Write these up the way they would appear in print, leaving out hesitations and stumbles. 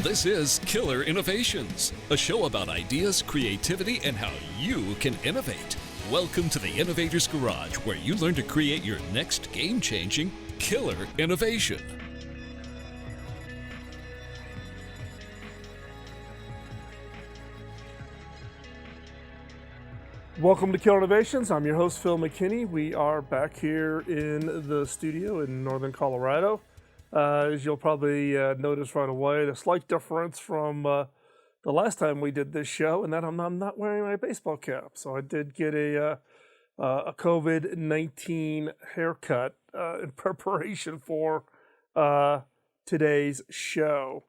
This is Killer Innovations, a show about ideas, creativity, and how you can innovate. Welcome to the Innovator's Garage, where you learn to create your next game-changing killer innovation. Welcome to Killer Innovations. I'm your host, Phil McKinney. We are back here in the studio in northern Colorado. As you'll probably notice right away, the slight difference from the last time we did this show, and that I'm not wearing my baseball cap. So I did get a COVID-19 haircut in preparation for today's show.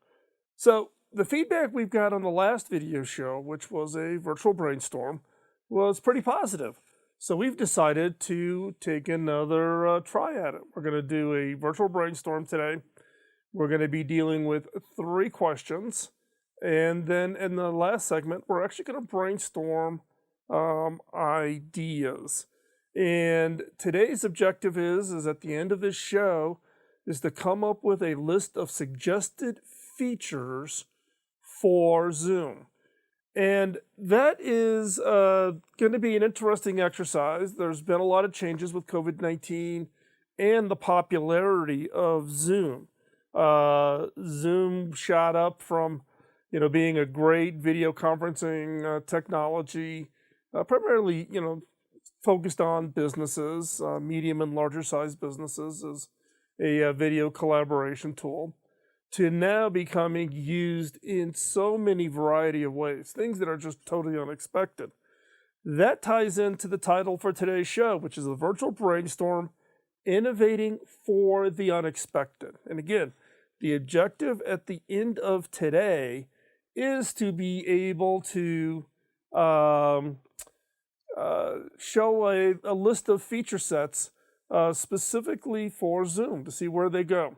So the feedback we've got on the last video show, which was a virtual brainstorm, was pretty positive. So we've decided to take another try at it. We're going to do a virtual brainstorm today. We're going to be dealing with 3 questions. And then in the last segment, we're actually going to brainstorm ideas. And today's objective is at the end of this show, is to come up with a list of suggested features for Zoom. And that is going to be an interesting exercise. There's been a lot of changes with COVID-19 and the popularity of Zoom. Zoom shot up from, being a great video conferencing technology, primarily, focused on businesses, medium and larger sized businesses as a video collaboration tool, to now becoming used in so many variety of ways, things that are just totally unexpected. That ties into the title for today's show, which is a virtual brainstorm, Innovating for the Unexpected. And again, the objective at the end of today is to be able to show a list of feature sets specifically for Zoom to see where they go.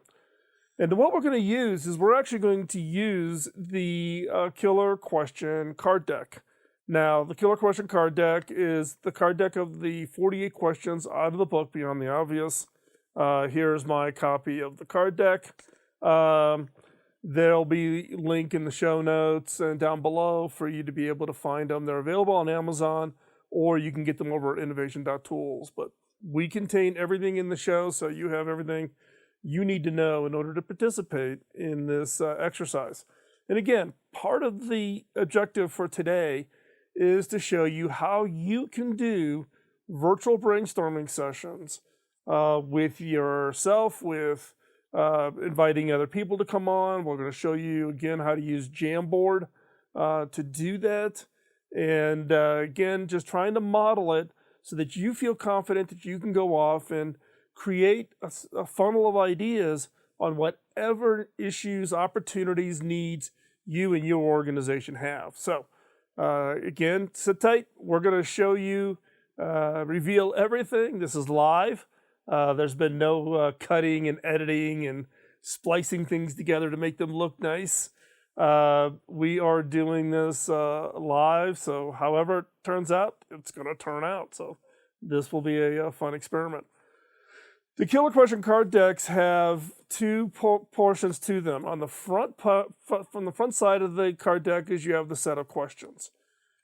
And what we're going to use is we're actually going to use the Killer Question card deck. Now, the Killer Question card deck is the card deck of the 48 questions out of the book, Beyond the Obvious. Here's my copy of the card deck. There'll be a link in the show notes and down below for you to be able to find them. They're available on Amazon, or you can get them over at innovation.tools. But we contain everything in the show, so you have everything you need to know in order to participate in this exercise. And again, part of the objective for today is to show you how you can do virtual brainstorming sessions with yourself, with inviting other people to come on. We're going to show you again how to use Jamboard to do that. And again, just trying to model it so that you feel confident that you can go off and create a funnel of ideas on whatever issues, opportunities, needs you and your organization have. So again, sit tight. We're going to show you, reveal everything. This is live. There's been no cutting and editing and splicing things together to make them look nice. We are doing this live, so however it turns out, it's going to turn out. So this will be a fun experiment. The Killer Question card decks have 2 portions to them. On the front, from the front side of the card deck, is you have the set of questions,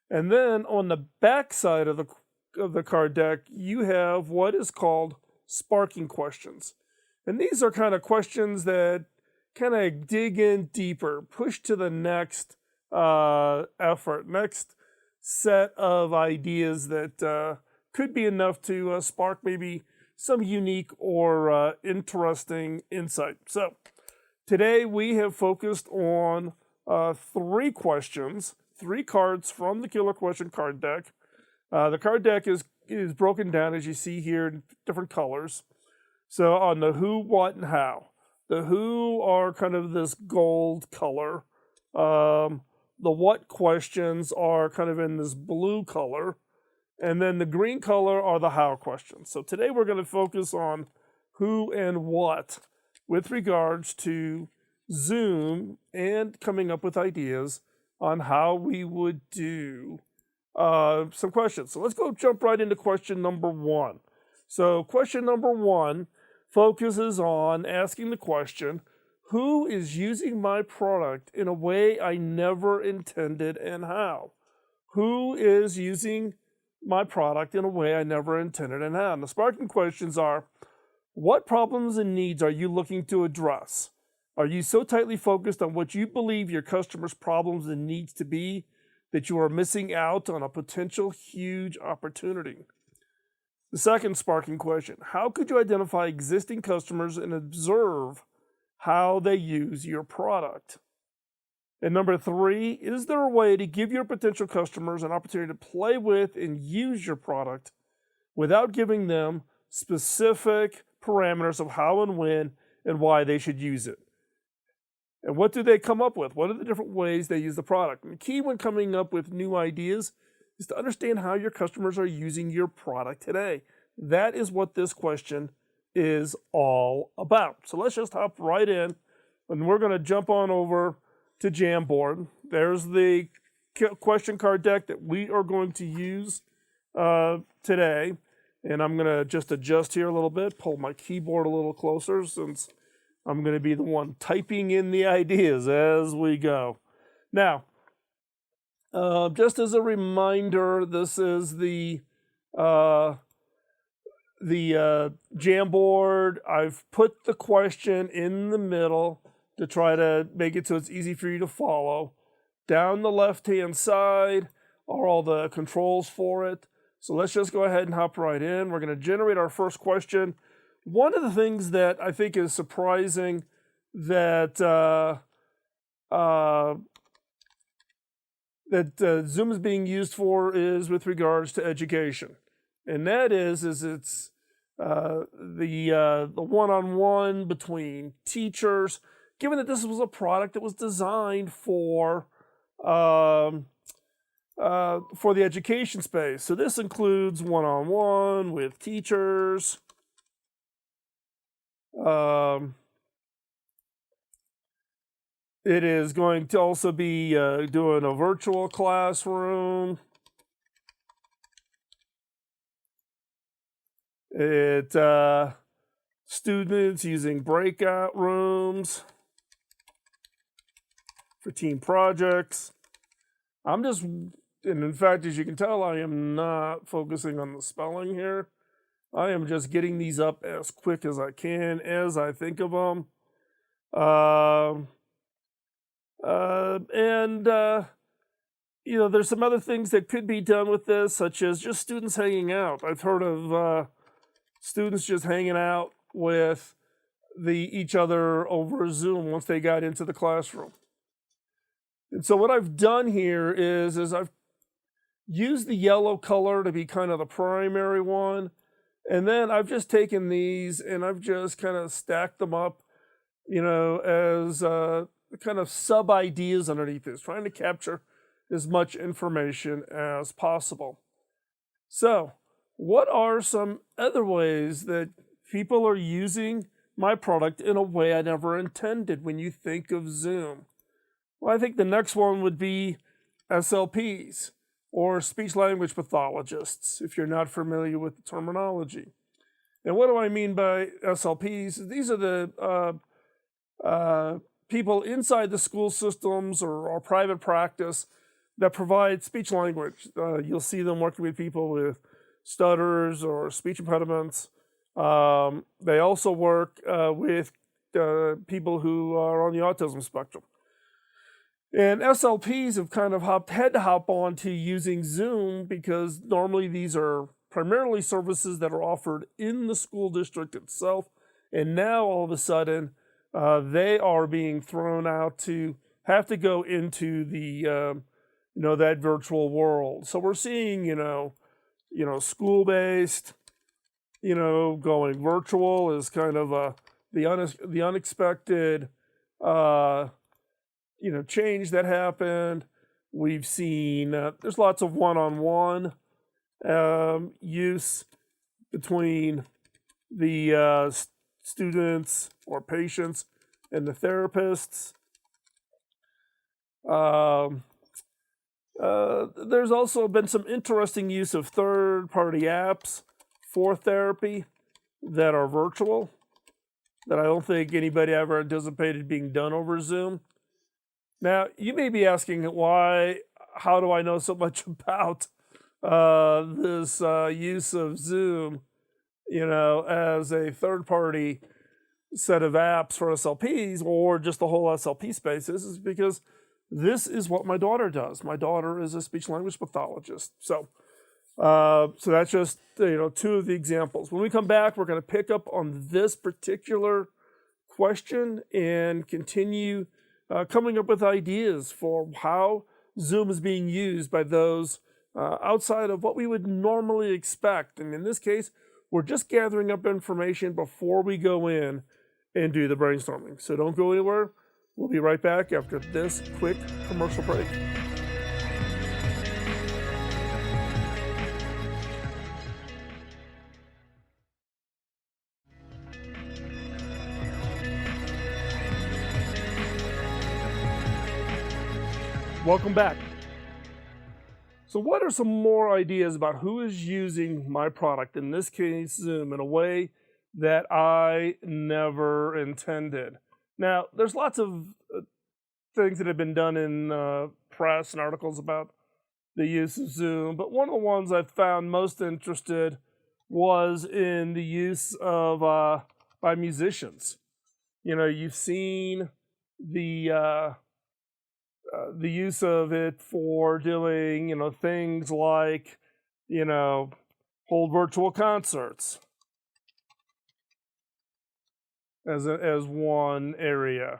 and then on the back side of the card deck, you have what is called sparking questions, and these are kind of questions that kind of dig in deeper, push to the next effort, next set of ideas that could be enough to spark maybe some unique or interesting insight. So today we have focused on 3 questions, 3 cards from the Killer Question card deck. The card deck is broken down, as you see here, in different colors. So on the who, what, and how. The who are kind of this gold color. The what questions are kind of in this blue color. And then the green color are the how questions. So today we're going to focus on who and what with regards to Zoom and coming up with ideas on how we would do some questions. So let's jump right into question number 1. So question number 1 focuses on asking the question, Who is using my product in a way I never intended and how? Who is using my product in a way I never intended and how? And the sparking questions are, what problems and needs are you looking to address? Are you so tightly focused on what you believe your customers' problems and needs to be that you are missing out on a potential huge opportunity? The second sparking question, how could you identify existing customers and observe how they use your product? And number 3, is there a way to give your potential customers an opportunity to play with and use your product without giving them specific parameters of how and when and why they should use it? And what do they come up with? What are the different ways they use the product? And the key when coming up with new ideas is to understand how your customers are using your product today. That is what this question is all about. So let's just hop right in, and we're going to jump on over to Jamboard. There's the question card deck that we are going to use today. And I'm going to just adjust here a little bit, pull my keyboard a little closer since I'm going to be the one typing in the ideas as we go. Now, just as a reminder, this is the Jamboard. I've put the question in the middle to try to make it so it's easy for you to follow. Down the left-hand side are all the controls for it. So let's just go ahead and hop right in. We're going to generate our first question. One of the things that I think is surprising that Zoom is being used for is with regards to education, and that is it's the one-on-one between teachers. Given that this was a product that was designed for the education space, so this includes one-on-one with teachers. It is going to also be doing a virtual classroom. Students using breakout rooms for team projects. And in fact, as you can tell, I am not focusing on the spelling here. I am just getting these up as quick as I can as I think of them. There's some other things that could be done with this, such as just students hanging out. I've heard of students just hanging out with each other over Zoom once they got into the classroom. And so what I've done here is I've used the yellow color to be kind of the primary one. And then I've just taken these and I've just kind of stacked them up, as kind of sub-ideas underneath this, trying to capture as much information as possible. So, what are some other ways that people are using my product in a way I never intended when you think of Zoom? Well, I think the next one would be SLPs, or speech language pathologists, if you're not familiar with the terminology. And what do I mean by SLPs? These are the people inside the school systems or private practice that provide speech language. You'll see them working with people with stutters or speech impediments. They also work with people who are on the autism spectrum. And SLPs have kind of had to hop on to using Zoom because normally these are primarily services that are offered in the school district itself. And now all of a sudden, they are being thrown out to have to go into the, that virtual world. So we're seeing, school-based, going virtual is kind of the unexpected, change that happened. We've seen there's lots of one-on-one use between the students or patients and the therapists. There's also been some interesting use of third-party apps for therapy that are virtual. that I don't think anybody ever anticipated being done over Zoom. Now, you may be asking how do I know so much about this use of Zoom, as a third party set of apps for SLPs or just the whole SLP space? This is because this is what my daughter does. My daughter is a speech language pathologist. So that's just two of the examples. When we come back, we're going to pick up on this particular question and continue coming up with ideas for how Zoom is being used by those outside of what we would normally expect. And in this case, we're just gathering up information before we go in and do the brainstorming. So don't go anywhere. We'll be right back after this quick commercial break. Welcome back. So what are some more ideas about who is using my product, in this case Zoom, in a way that I never intended? Now, there's lots of things that have been done in press and articles about the use of Zoom, but one of the ones I found most interested was in the use of by musicians. You've seen the use of it for doing, things like, hold virtual concerts as one area.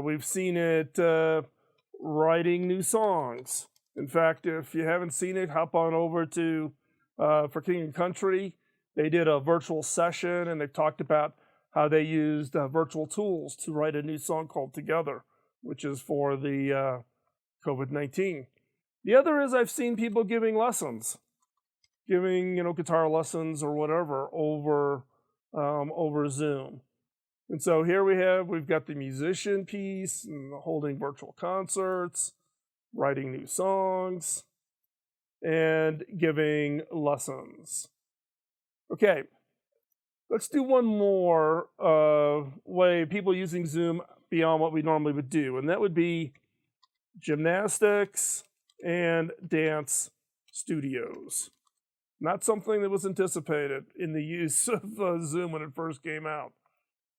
We've seen it writing new songs. In fact, if you haven't seen it, hop on over to for King and Country. They did a virtual session, and they talked about how they used virtual tools to write a new song called Together, which is for the COVID-19. The other is I've seen people giving lessons, guitar lessons or whatever over Zoom. And so here we've got the musician piece, and holding virtual concerts, writing new songs, and giving lessons. Okay, let's do one more way people using Zoom beyond what we normally would do, and that would be gymnastics and dance studios. Not something that was anticipated in the use of Zoom when it first came out.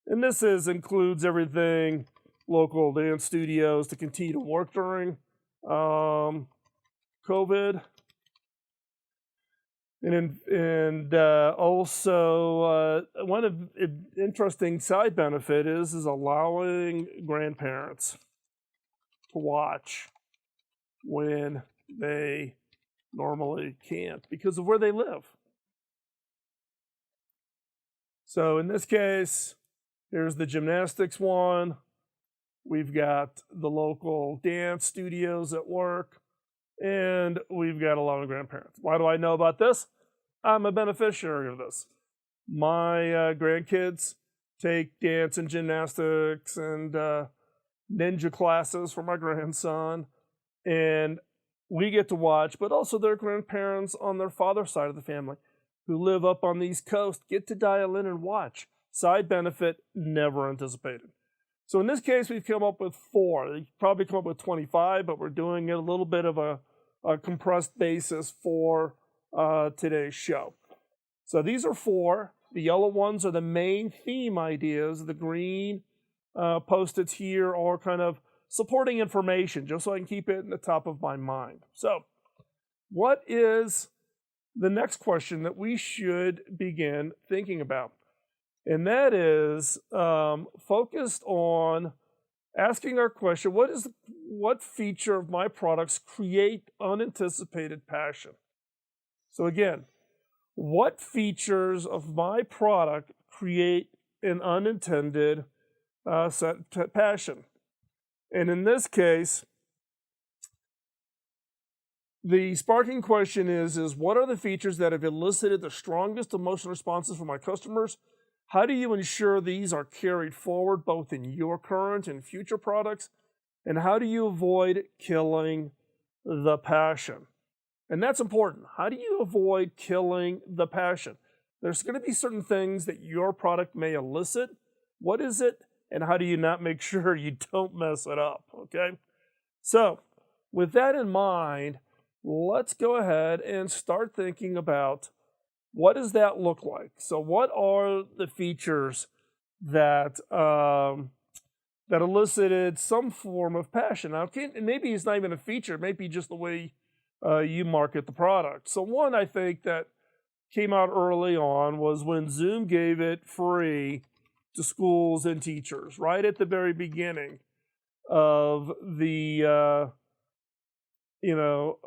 And this includes everything local dance studios to continue to work during COVID. And also one of interesting side benefit is allowing grandparents to watch when they normally can't because of where they live. So in this case, here's the gymnastics one. We've got the local dance studios at work, and we've got a lot of grandparents. Why do I know about this? I'm a beneficiary of this. My grandkids take dance and gymnastics and ninja classes for my grandson, and we get to watch, but also their grandparents on their father's side of the family who live up on the East Coast get to dial in and watch. Side benefit never anticipated. So in this case, we've come up with 4. You probably come up with 25, but we're doing it a little bit of a compressed basis for today's show. So these are 4. The yellow ones are the main theme ideas. The green post-its here are kind of supporting information, just so I can keep it in the top of my mind. So what is the next question that we should begin thinking about? And that is focused on asking our question, what feature of my products create unanticipated passion? So again, what features of my product create an unintended passion? And in this case, the sparking question is what are the features that have elicited the strongest emotional responses from my customers? How do you ensure these are carried forward both in your current and future products? And how do you avoid killing the passion? And that's important. How do you avoid killing the passion? There's going to be certain things that your product may elicit What is it, and how do you not make sure you don't mess it up? Okay. So, with that in mind, let's go ahead and start thinking about what does that look like. So, what are the features that that elicited some form of passion? Now, maybe it's not even a feature; maybe just the way you market the product. So, one I think that came out early on was when Zoom gave it free to schools and teachers, right at the very beginning of the the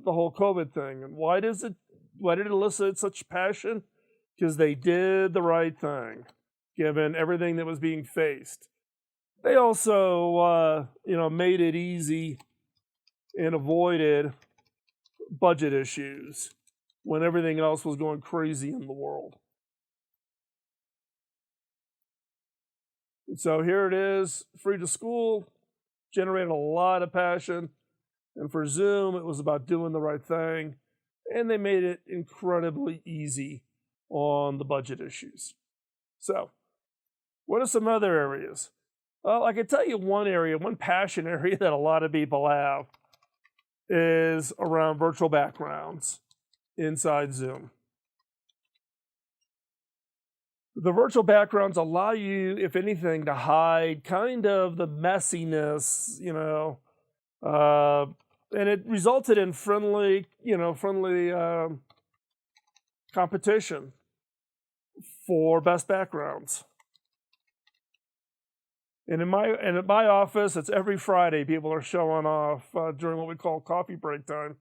whole COVID thing. And why did it elicit such passion? Because they did the right thing, given everything that was being faced. They also made it easy and avoided budget issues when everything else was going crazy in the world. So here it is, free to school, generated a lot of passion. And for Zoom, it was about doing the right thing. And they made it incredibly easy on the budget issues. So, what are some other areas? Well, I can tell you one passion area that a lot of people have is around virtual backgrounds inside Zoom. The virtual backgrounds allow you, if anything, to hide kind of the messiness, and it resulted in friendly competition for best backgrounds. And in my office, it's every Friday. People are showing off during what we call coffee break time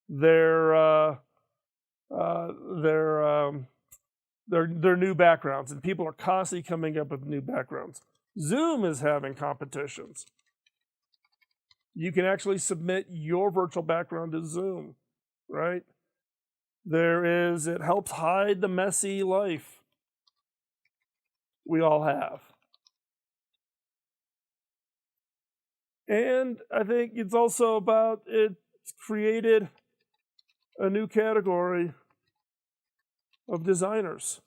their new backgrounds, and people are constantly coming up with new backgrounds. Zoom is having competitions. You can actually submit your virtual background to Zoom, right? It helps hide the messy life we all have. And I think it's also it's created a new category of designers.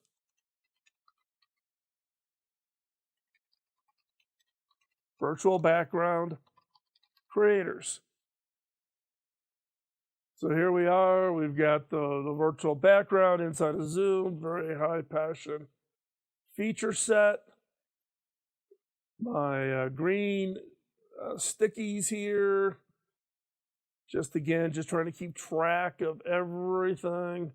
Virtual background creators. So here we are, we've got the virtual background inside of Zoom, very high passion feature set. My green stickies here. Just trying to keep track of everything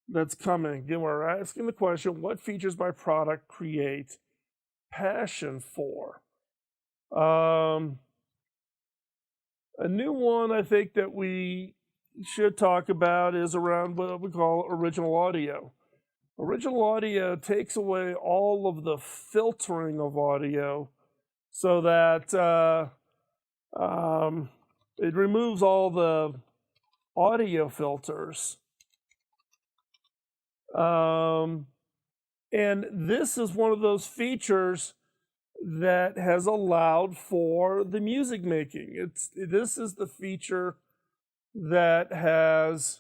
that's coming. Again, we're asking the question, what features my product create passion for? A new one I think that we should talk about is around what we call original audio. Original audio takes away all of the filtering of audio so that it removes all the audio filters. And this is one of those features that has allowed for the music making. This is the feature that has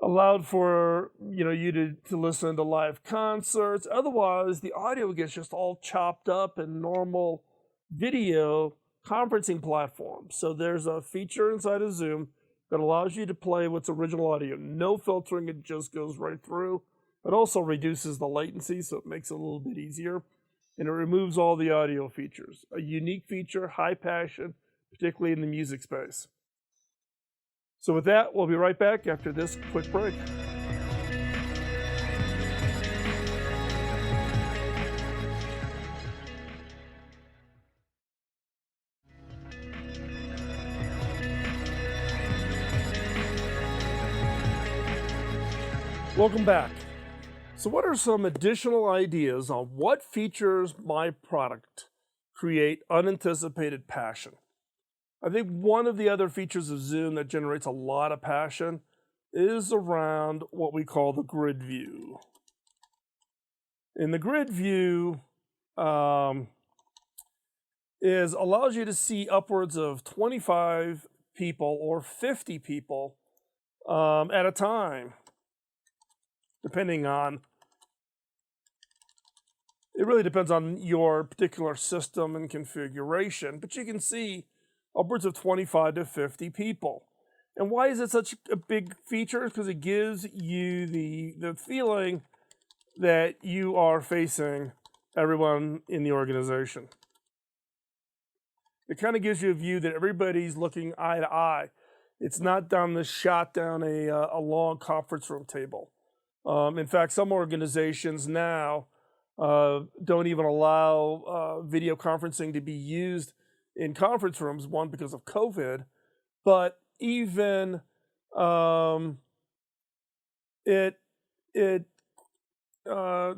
allowed for you to listen to live concerts. Otherwise, the audio gets just all chopped up in normal video conferencing platforms. So there's a feature inside of Zoom that allows you to play what's original audio. No filtering, it just goes right through. It also reduces the latency, so it makes it a little bit easier. And it removes all the audio features. A unique feature, high passion, particularly in the music space. So with that, we'll be right back after this quick break. Welcome back. So what are some additional ideas on what features my product create unanticipated passion? I think one of the other features of Zoom that generates a lot of passion is around what we call the grid view. And the grid view allows you to see upwards of 25 people or 50 people at a time. depending on, it really depends on your particular system and configuration, but you can see upwards of 25 to 50 people. And why is it such a big feature? Because it gives you the feeling that you are facing everyone in the organization. It kind of gives you a view that everybody's looking eye to eye. It's not down a long conference room table. In fact, some organizations now don't even allow video conferencing to be used in conference rooms, one, because of COVID, but even they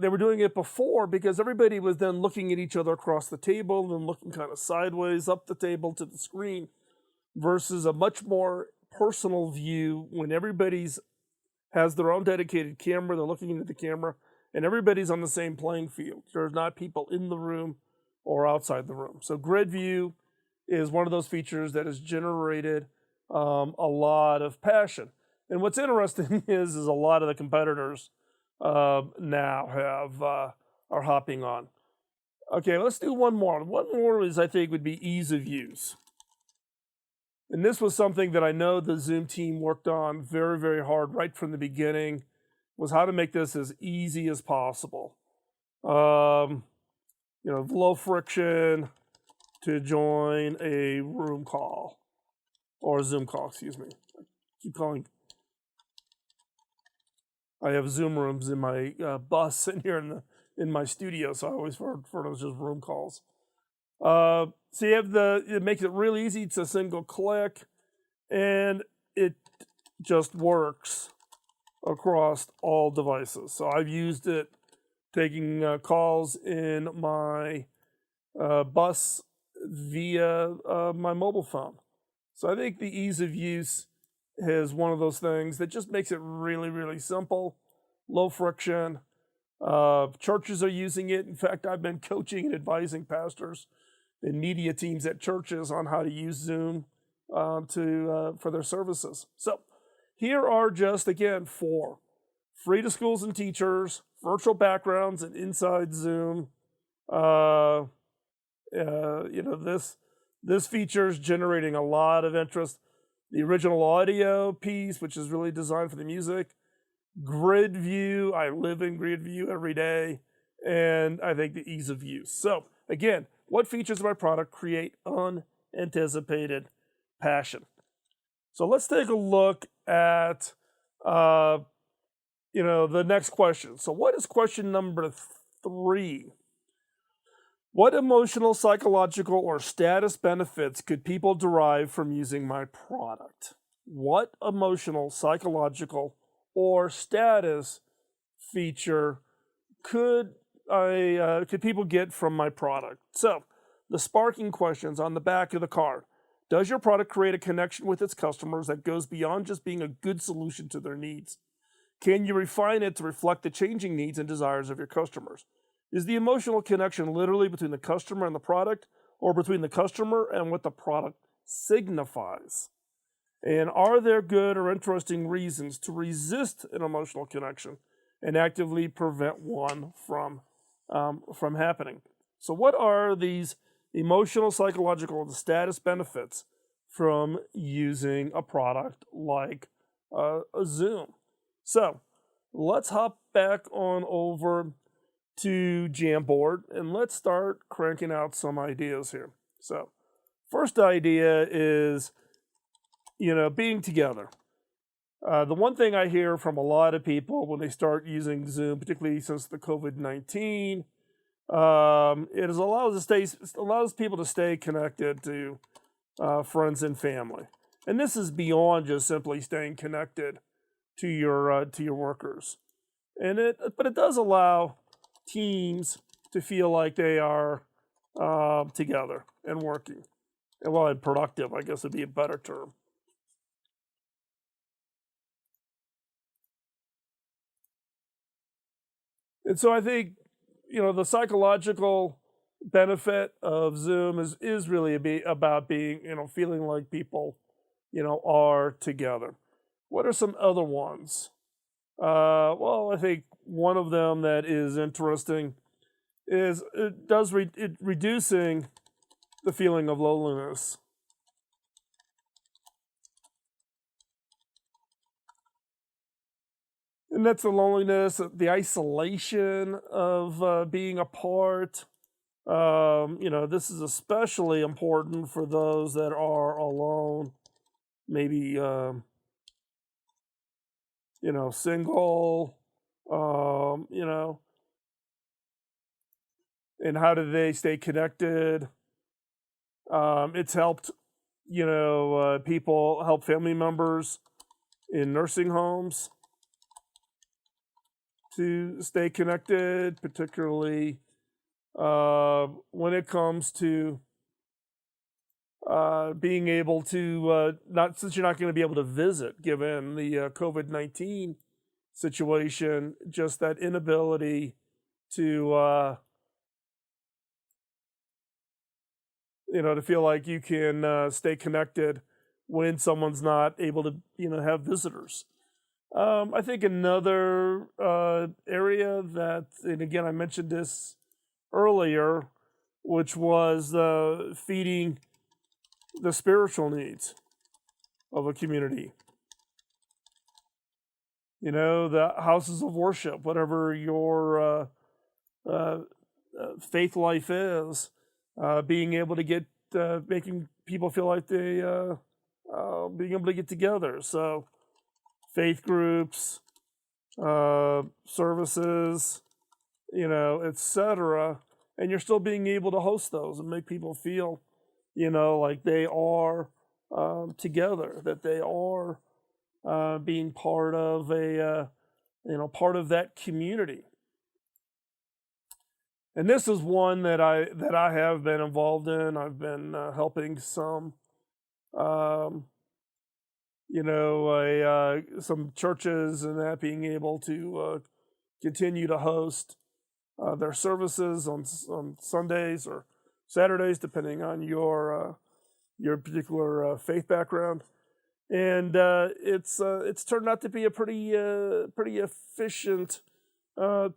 were doing it before because everybody was then looking at each other across the table and looking kind of sideways up the table to the screen, versus a much more personal view when everybody's has their own dedicated camera, they're looking into the camera, and everybody's on the same playing field. There's not people in the room or outside the room. So grid view is one of those features that has generated a lot of passion. And what's interesting is a lot of the competitors now are hopping on. Okay, let's do one more. One more is, I think, would be ease of use. And this was something that I know the Zoom team worked on very, very hard right from the beginning, was how to make this as easy as possible. Low friction to join a room call, or a Zoom call, excuse me. I have Zoom rooms in my bus in here in my studio, so I always refer to those as room calls. So you have it makes it really easy. It's a single click, and it just works across all devices. So I've used it taking calls in my bus via my mobile phone. So I think the ease of use is one of those things that just makes it really, really simple, low friction. Churches are using it. In fact, I've been coaching and advising pastors and media teams at churches on how to use Zoom for their services. So here are just, again, 4 free to schools and teachers, virtual backgrounds, and inside Zoom. This feature is generating a lot of interest. The original audio piece, which is really designed for the music. Grid view, I live in grid view every day. And I think the ease of use. So again, what features of my product create unanticipated passion? So let's take a look at the next question. So what is question number 3? What emotional, psychological, or status benefits could people derive from using my product? What emotional, psychological, or status feature could people get from my product? So, the sparking questions on the back of the card. Does your product create a connection with its customers that goes beyond just being a good solution to their needs? Can you refine it to reflect the changing needs and desires of your customers? Is the emotional connection literally between the customer and the product, or between the customer and what the product signifies? And are there good or interesting reasons to resist an emotional connection and actively prevent one from happening? So what are these emotional, psychological, and status benefits from using a product like a Zoom? So let's hop back on over to Jamboard, and let's start cranking out some ideas here. So first idea is, being together. The one thing I hear from a lot of people when they start using Zoom, particularly since the COVID-19, it allows people to stay connected to friends and family. And this is beyond just simply staying connected to your workers. But it does allow teams to feel like they are together and working. And productive, I guess would be a better term. And so I think, the psychological benefit of Zoom is really about being, feeling like people, are together. What are some other ones? Well, I think one of them that is interesting is it reducing the feeling of loneliness. And that's the loneliness, the isolation of being apart. This is especially important for those that are alone, maybe, single, and how do they stay connected? It's helped, people help family members in nursing homes to stay connected, particularly when it comes to being able to not since you're not going to be able to visit given the COVID-19 situation, just that inability to to feel like you can stay connected when someone's not able to have visitors. I think another area that, and again I mentioned this earlier, which was feeding the spiritual needs of a community. The houses of worship, whatever your faith life is, being able to get, making people feel like they, being able to get together. So, faith groups, services, etc. And you're still being able to host those and make people feel, like they are together, that they are being part of part of that community. And this is one that I have been involved in. I've been helping some, some churches and that being able to continue to host their services on Sundays or Saturdays, depending on your particular faith background. And it's turned out to be a pretty efficient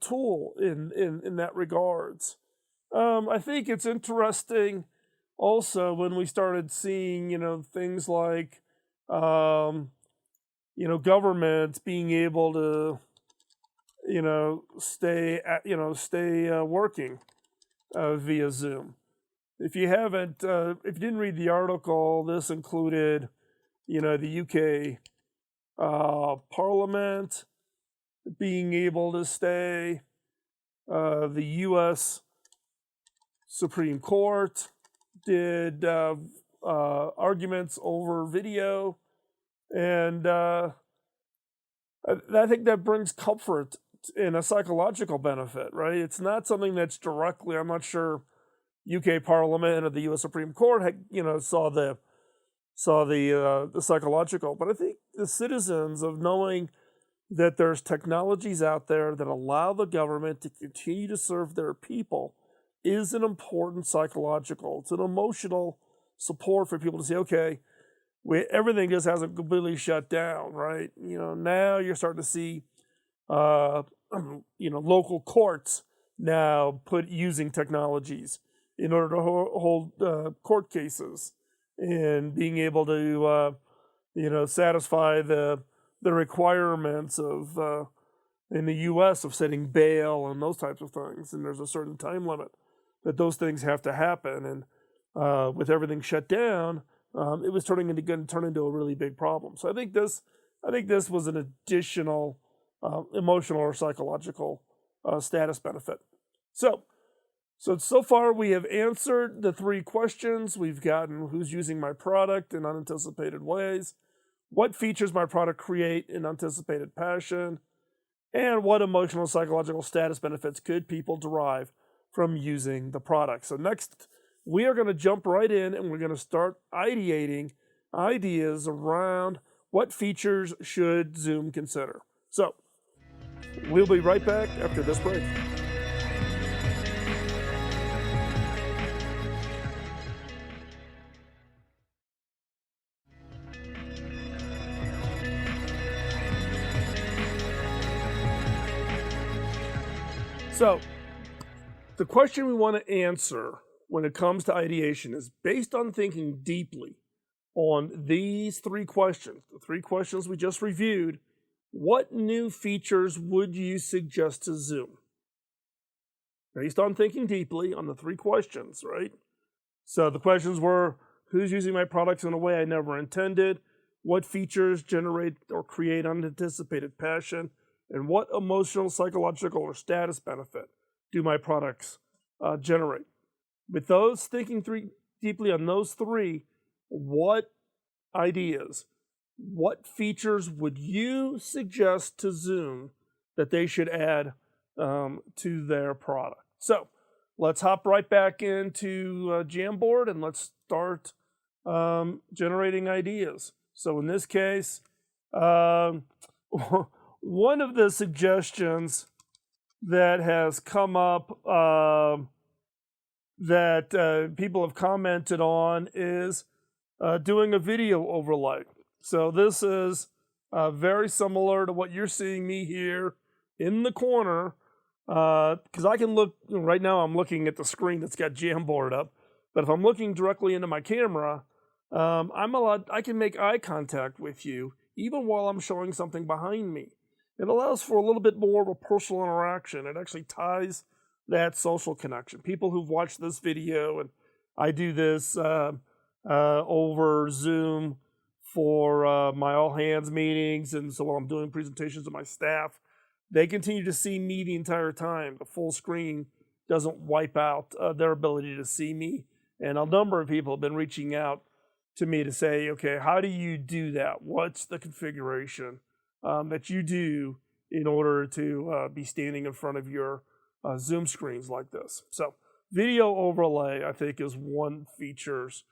tool in that regards. I think it's interesting also when we started seeing things like governments being able to stay working via Zoom. If you haven't, if you didn't read the article, this included the UK Parliament being able to stay, the US Supreme Court did arguments over video, and I think that brings comfort and a psychological benefit, right? It's not something that's directly, I'm not sure UK Parliament or the US Supreme Court had, saw the psychological, but I think the citizens of knowing that there's technologies out there that allow the government to continue to serve their people is an important psychological, it's an emotional support for people to say, okay, everything just hasn't completely shut down, right? Now you're starting to see, local courts now using technologies in order to hold court cases and being able to, satisfy the requirements of in the U.S. of setting bail and those types of things. And there's a certain time limit that those things have to happen. And with everything shut down, it was going to turn into a really big problem. So I think this was an additional emotional or psychological status benefit. So far we have answered the 3 questions. We've gotten who's using my product in unanticipated ways, what features my product create in anticipated passion, and what emotional psychological status benefits could people derive from using the product. So next, we are going to jump right in and we're going to start ideating ideas around what features should Zoom consider. So we'll be right back after this break. So the question we want to answer when it comes to ideation is based on thinking deeply on these three questions, the three questions we just reviewed. What new features would you suggest to Zoom? Based on thinking deeply on the three questions, right? So the questions were, who's using my products in a way I never intended? What features generate or create unanticipated passion? And what emotional, psychological, or status benefit do my products generate? With those, thinking deeply on those three, what ideas, what features would you suggest to Zoom that they should add to their product? So let's hop right back into Jamboard and let's start generating ideas. So in this case, one of the suggestions that has come up that people have commented on is doing a video overlay. So this is very similar to what you're seeing me here in the corner, because I can look, right now I'm looking at the screen that's got Jamboard up, but if I'm looking directly into my camera, I can make eye contact with you even while I'm showing something behind me. It allows for a little bit more of a personal interaction. It actually ties that social connection. People who've watched this video, and I do this over Zoom for my all hands meetings, and so while I'm doing presentations to my staff, they continue to see me the entire time. The full screen doesn't wipe out their ability to see me. And a number of people have been reaching out to me to say, okay, how do you do that? What's the configuration that you do in order to be standing in front of your Zoom screens like this? So video overlay, I think, is one features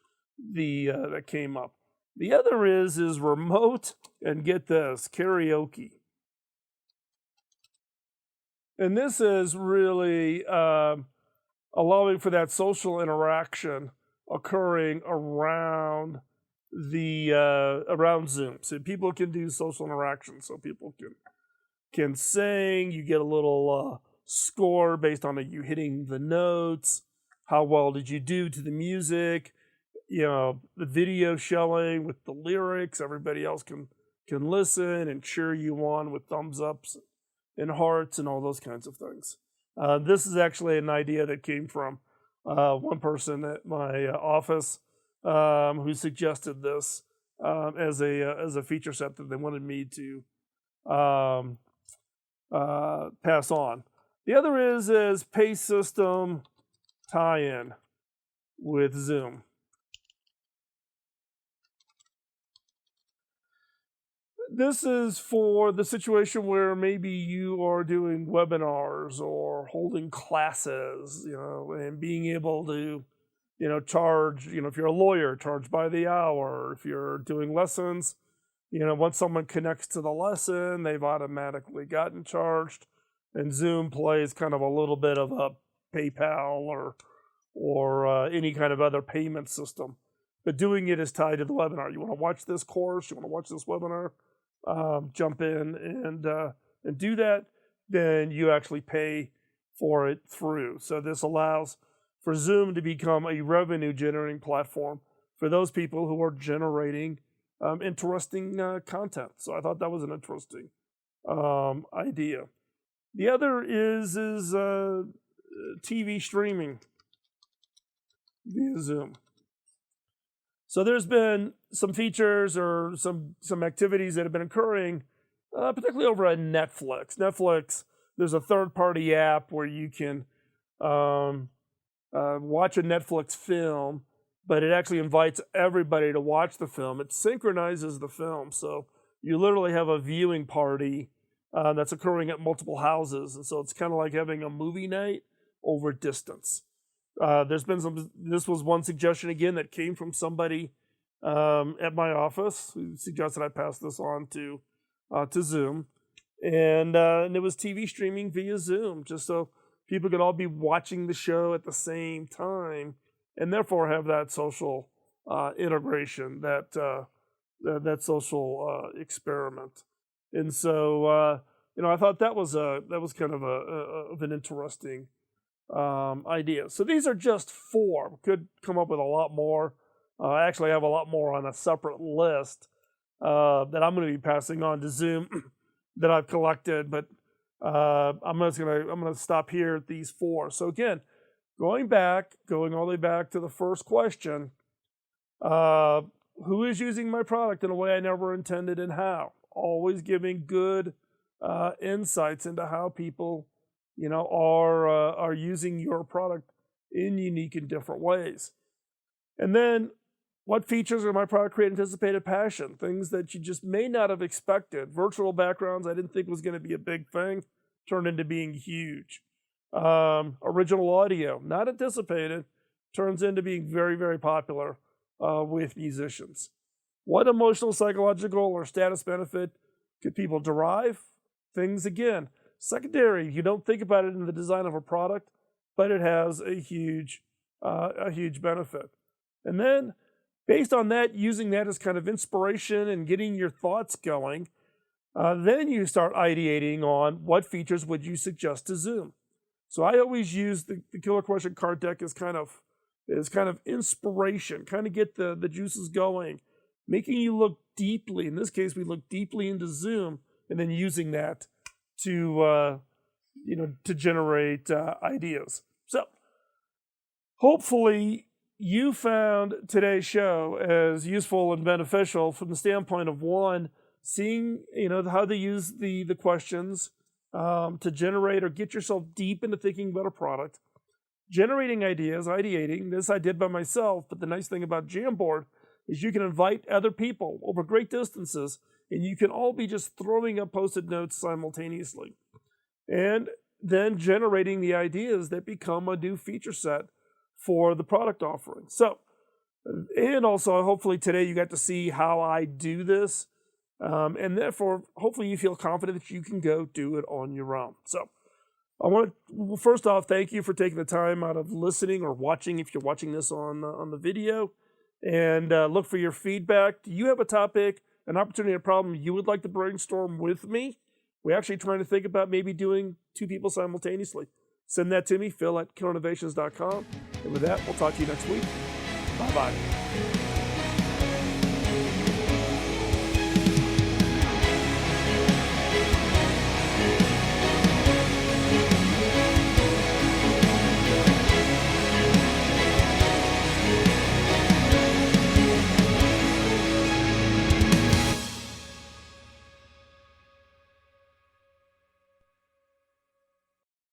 that came up. The other is remote, and get this, karaoke. And this is really allowing for that social interaction occurring around around Zoom. So people can do social interaction. So people can sing. You get a little score based on you hitting the notes. How well did you do to the music? You know, the video showing with the lyrics. Everybody else can listen and cheer you on with thumbs ups and hearts and all those kinds of things. This is actually an idea that came from one person at my office who suggested this as a feature set that they wanted me to pass on. The other is pay system tie-in with Zoom. This is for the situation where maybe you are doing webinars or holding classes, and being able to, charge, if you're a lawyer, charge by the hour. If you're doing lessons, once someone connects to the lesson, they've automatically gotten charged. And Zoom plays kind of a little bit of a PayPal or any kind of other payment system. But doing it is tied to the webinar. You want to watch this course, you want to watch this webinar, jump in and do that, then you actually pay for it through. So this allows for Zoom to become a revenue generating platform for those people who are generating interesting content. So I thought that was an interesting idea. The other is TV streaming via Zoom. So there's been some features or some activities that have been occurring, particularly over at Netflix. Netflix, there's a third-party app where you can watch a Netflix film, but it actually invites everybody to watch the film. It synchronizes the film, so you literally have a viewing party that's occurring at multiple houses, and so it's kind of like having a movie night over distance. There's been this was one suggestion again that came from somebody at my office who suggested I pass this on to Zoom, and it was TV streaming via Zoom, just so people could all be watching the show at the same time, and therefore have that social integration, that social experiment. And so I thought that was kind of of an interesting idea. So these are just 4. Could come up with a lot more. I actually have a lot more on a separate list that I'm going to be passing on to Zoom that I've collected, but I'm going to stop here at these 4. So again, going all the way back to the first question, who is using my product in a way I never intended and how? Always giving good insights into how people, are using your product in unique and different ways. And then, what features of my product create anticipated passion? Things that you just may not have expected. Virtual backgrounds I didn't think was going to be a big thing, turned into being huge. Original audio, not anticipated, turns into being very, very popular with musicians. What emotional, psychological, or status benefit could people derive? Things, again, secondary. You don't think about it in the design of a product, but it has a huge benefit. And then, based on that, using that as kind of inspiration and getting your thoughts going, then you start ideating on what features would you suggest to Zoom. So I always use the killer question card deck as kind of inspiration, kind of get the juices going, making you look deeply. In this case, we look deeply into Zoom, and then using that to generate ideas. So hopefully you found today's show as useful and beneficial from the standpoint of, one, seeing how they use the questions to generate or get yourself deep into thinking about a product, generating ideas, ideating. This I did by myself, but the nice thing about Jamboard is you can invite other people over great distances, and you can all be just throwing up Post-it notes simultaneously. And then generating the ideas that become a new feature set for the product offering. So, and also hopefully today you got to see how I do this. And therefore, hopefully you feel confident that you can go do it on your own. So I want to, first off, thank you for taking the time out of listening or watching if you're watching this on the video. And look for your feedback. Do you have a topic, an opportunity, a problem you would like to brainstorm with me? We're actually trying to think about maybe doing 2 people simultaneously. Send that to me, Phil@killerinnovations.com. And with that, we'll talk to you next week. Bye-bye.